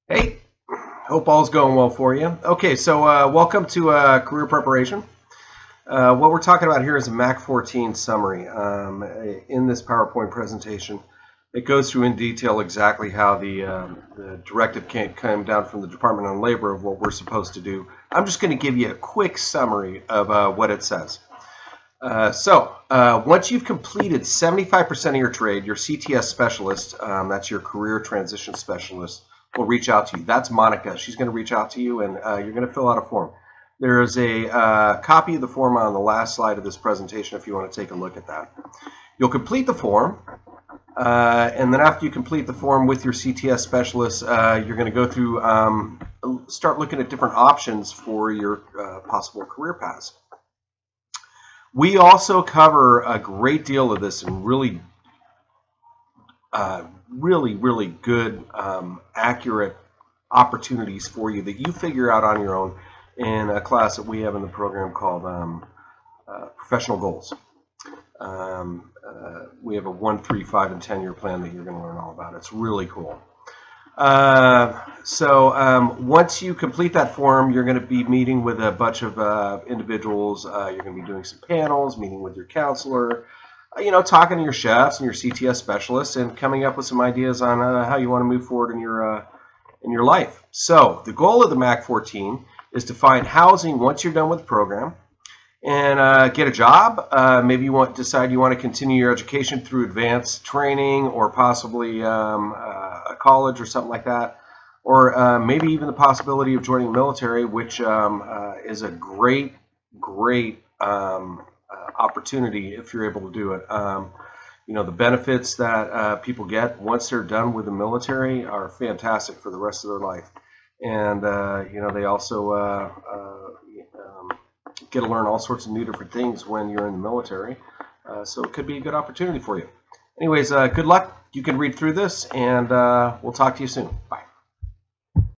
Hey, hope all's going well for you. Okay, so welcome to career preparation. What we're talking about here is a Mac 14 summary. In this PowerPoint presentation, it goes through in detail exactly how the directive came down from the Department on Labor of what we're supposed to do. I'm just going to give you a quick summary of what it says. Once you've completed 75% of your trade, your CTS specialist, that's your career transition specialist, will reach out to you. That's Monica. She's going to reach out to you, and you're going to fill out a form. There is a copy of the form on the last slide of this presentation if you want to take a look at that. You'll complete the form, and then after you complete the form with your CTS specialist, you're going to go through, start looking at different options for your possible career paths. We also cover a great deal of this in really good, accurate opportunities for you that you figure out on your own in a class that we have in the program called Professional Goals. We have a 1, 3, 5, and 10-year plan that you're going to learn all about. It's really cool. Once you complete that form, you're going to be meeting with a bunch of individuals. You're going to be doing some panels, meeting with your counselor, talking to your chefs and your CTS specialists, and coming up with some ideas on how you want to move forward in your life. So the goal of the Mac 14 is to find housing once you're done with the program, and get a job. Maybe you decide you want to continue your education through advanced training, or possibly a college or something like that, or maybe even the possibility of joining the military, which is a great opportunity if you're able to do it. The benefits that people get once they're done with the military are fantastic for the rest of their life, and they also get to learn all sorts of new different things when you're in the military. So it could be a good opportunity for you. Anyways, good luck. You can read through this, and we'll talk to you soon. Bye.